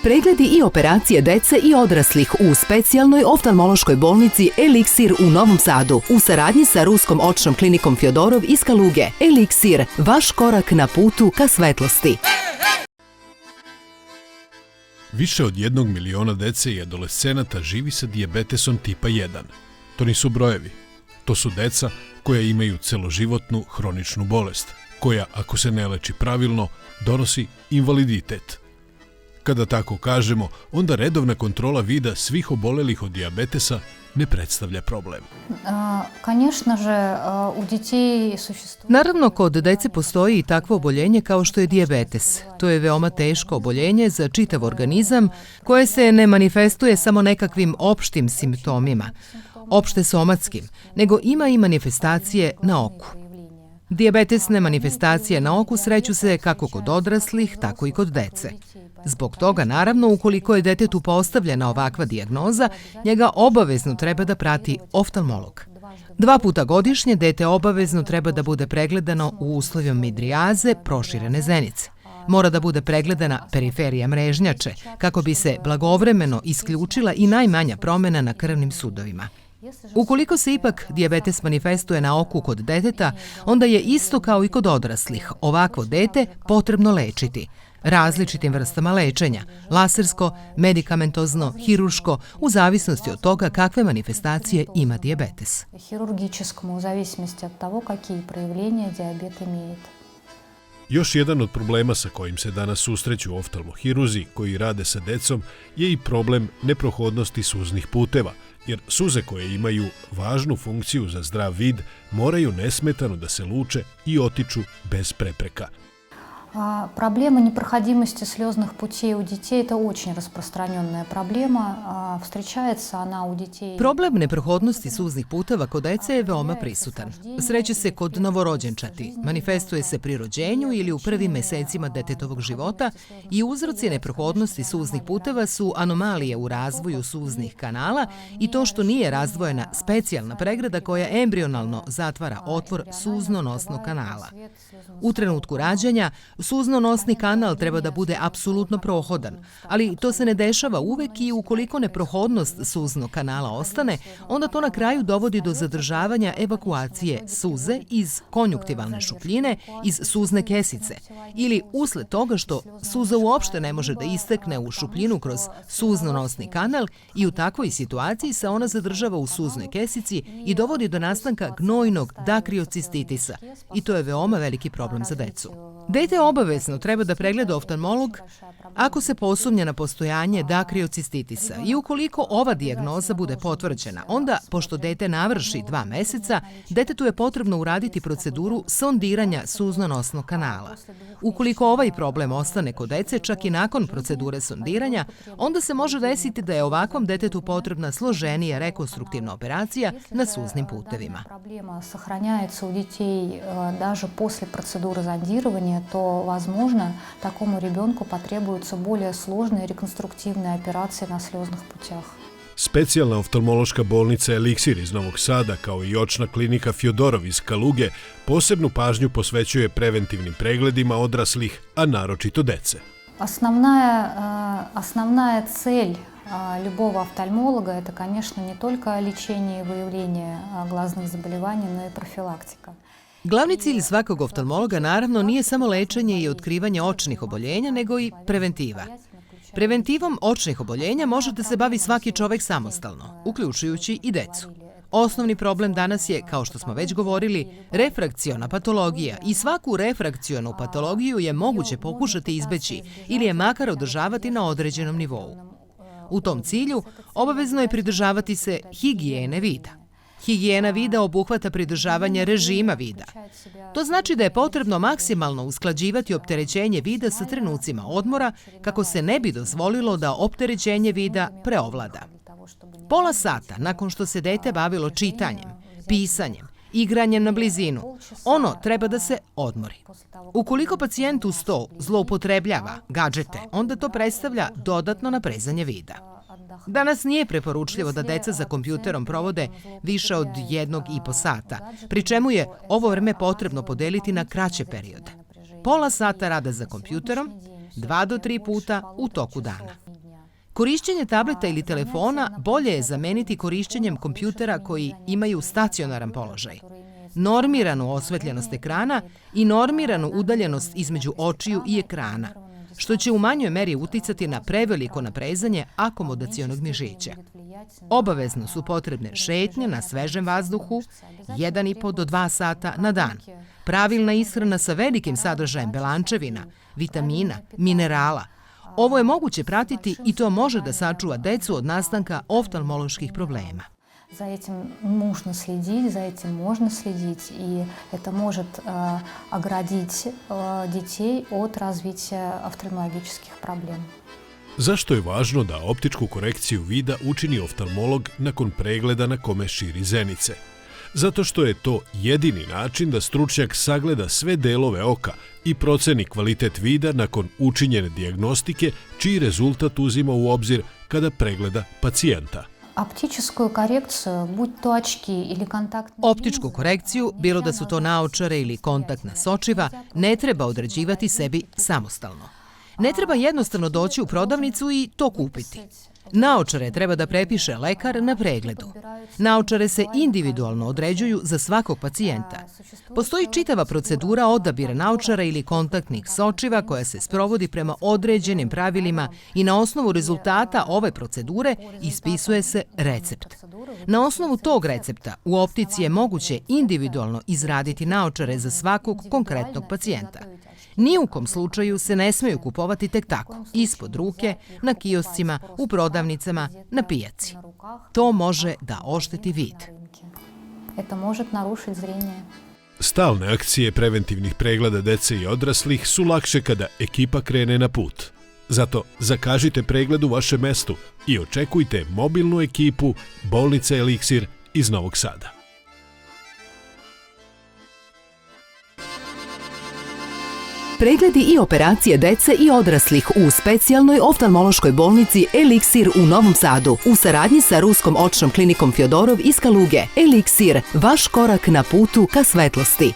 Pregledi i operacije dece i odraslih u specijalnoj oftalmološkoj bolnici Eliksir u Novom Sadu u saradnji sa Ruskom očnom klinikom Fjodorov iz Kaluge. Eliksir, vaš korak na putu ka svetlosti. Više od 1 miliona dece i adolescenata živi sa dijabetesom tipa 1. To nisu brojevi. To su deca koja imaju celoživotnu hroničnu bolest, koja, ako se ne leči pravilno, donosi invaliditet. Kada tako kažemo, onda redovna kontrola vida svih obolelih od dijabetesa ne predstavlja problem. Naravno, kod dece postoji i takvo oboljenje kao što je dijabetes. To je veoma teško oboljenje za čitav organizam koje se ne manifestuje samo nekakvim opštim simptomima, opšte somatskim, nego ima i manifestacije na oku. Dijabetesne manifestacije na oku sreću se kako kod odraslih, tako i kod dece. Zbog toga, naravno, ukoliko je detetu postavljena ovakva dijagnoza, njega obavezno treba da prati oftalmolog. 2 puta godišnje dete obavezno treba da bude pregledano u uslovima midrijaze, proširene zenice. Mora da bude pregledana periferija mrežnjače, kako bi se blagovremeno isključila i najmanja promena na krvnim sudovima. Ukoliko se ipak dijabetes manifestuje na oku kod deteta, onda je isto kao i kod odraslih ovakvo dete potrebno lečiti različitim vrstama lečenja, lasersko, medikamentozno, hirurško, u zavisnosti od toga kakve manifestacije ima dijabetes. Хирургическому, в зависимости от того, какие проявления диабет имеет. Još jedan od problema sa kojim se danas susreću oftalmohiruzi koji rade sa decom je i problem neprohodnosti suznih puteva, jer suze koje imaju važnu funkciju za zdrav vid moraju nesmetano da se luče i otiču bez prepreka. Проблема непроходимости слезных путей у детей – это очень распространенная проблема. Встречается она у детей. Problem neprohodnosti suznih puteva kod dece je veoma prisutan. Sreće se kod novorođenčati, manifestuje se pri rođenju ili u prvim mesecima detetovog života i uzroci neprohodnosti suznih puteva su anomalije u razvoju suznih kanala i to što nije razdvojena specijalna pregrada koja embrionalno zatvara otvor suzno-nosnog kanala. U trenutku rađanja suzno-nosni kanal treba da bude apsolutno prohodan, ali to se ne dešava uvek i ukoliko neprohodnost suznog kanala ostane, onda to na kraju dovodi do zadržavanja evakuacije suze iz konjuktivalne šupljine, iz suzne kesice, ili usled toga što suza uopšte ne može da istekne u šupljinu kroz suzno-nosni kanal i u takvoj situaciji se ona zadržava u suznoj kesici i dovodi do nastanka gnojnog dakriocistitisa i to je veoma veliki problem za decu. Dete obavezno treba da pregleda oftalmolog ako se posumnja na postojanje dakriocistitisa i ukoliko ova dijagnoza bude potvrđena, onda, pošto dete navrši 2 meseca, detetu je potrebno uraditi proceduru sondiranja suzno-nosnog kanala. Ukoliko ovaj problem ostane kod dece, čak i nakon procedure sondiranja, onda se može desiti da je ovakvom detetu potrebna složenija rekonstruktivna operacija na suznim putevima. Проблема сохраняется у детей даже после процедуры зондирования, то, возможно, такому ребенку потребуются более сложные реконструктивные операции на слезных путях. Specijalna oftalmološka bolnica Eliksir iz Novog Sada, kao i očna klinika Fjodorov iz Kaluge, posebnu pažnju posvećuje preventivnim pregledima odraslih, a naročito dece. Основная цель любого офтальмолога – это, конечно, не только лечение и выявление глазных заболеваний, но и профилактика. Glavni cilj svakog oftalmologa naravno nije samo lečenje i otkrivanje očnih oboljenja, nego i preventiva. Preventivom očnih oboljenja može da se bavi svaki čovek samostalno, uključujući i decu. Osnovni problem danas je, kao što smo već govorili, refrakciona patologija i svaku refrakcionu patologiju je moguće pokušati izbeći ili je makar održavati na određenom nivou. U tom cilju obavezno je pridržavati se higijene vida. Higijena vida obuhvata pridržavanje režima vida. To znači da je potrebno maksimalno usklađivati opterećenje vida sa trenucima odmora kako se ne bi dozvolilo da opterećenje vida preovlada. Pola sata nakon što se dete bavilo čitanjem, pisanjem, igranjem na blizinu, ono treba da se odmori. Ukoliko pacijent uz to zloupotrebljava gadžete, onda to predstavlja dodatno naprezanje vida. Danas nije preporučljivo da deca za kompjuterom provode više od 1,5 sata, pri čemu je ovo vreme potrebno podeliti na kraće periode. Pola sata rada za kompjuterom, 2 do 3 puta u toku dana. Korišćenje tableta ili telefona bolje je zameniti korišćenjem kompjutera koji imaju stacionaran položaj, normiranu osvetljenost ekrana i normiranu udaljenost između očiju i ekrana, što će u manjoj meri uticati na preveliko naprezanje akomodacionog mišića. Obavezno su potrebne šetnje na svežem vazduhu 1,5 do 2 sata na dan, pravilna ishrana sa velikim sadržajem belančevina, vitamina, minerala. Ovo je moguće pratiti i to može da sačuva decu od nastanka oftalmoloških problema. За этим нужно следить, за этим можно следить, и это может оградить детей от развития офтальмологических проблем. Zašto je važno da optičku korekciju vida učini oftalmolog nakon pregleda na kome širi zenice? Zato što je to jedini način da stručnjak sagleda sve delove oka i proceni kvalitet vida nakon učinjene dijagnostike, čiji rezultat uzima u obzir kada pregleda pacijenta. Optičku korekciju, bilo da su to naočare ili kontaktna sočiva, ne treba određivati sebi samostalno. Ne treba jednostavno doći u prodavnicu i to kupiti. Naočare treba da prepiše lekar na pregledu. Naočare se individualno određuju za svakog pacijenta. Postoji čitava procedura odabira naočara ili kontaktnih sočiva koja se sprovodi prema određenim pravilima i na osnovu rezultata ove procedure ispisuje se recept. Na osnovu tog recepta u optici je moguće individualno izraditi naočare za svakog konkretnog pacijenta. Ni u kom slučaju se ne smeju kupovati tek tako, ispod ruke, na kioscima, u prodavnicama, na pijaci. To može da ošteti vid. Stalne akcije preventivnih pregleda dece i odraslih su lakše kada ekipa krene na put. Zato zakažite pregled u vašem mestu i očekujte mobilnu ekipu Bolnice Eliksir iz Novog Sada. Pregledi i operacije dece i odraslih u specijalnoj oftalmološkoj bolnici Eliksir u Novom Sadu u saradnji sa Ruskom očnom klinikom Fjodorov iz Kaluge. Eliksir, vaš korak na putu ka svetlosti.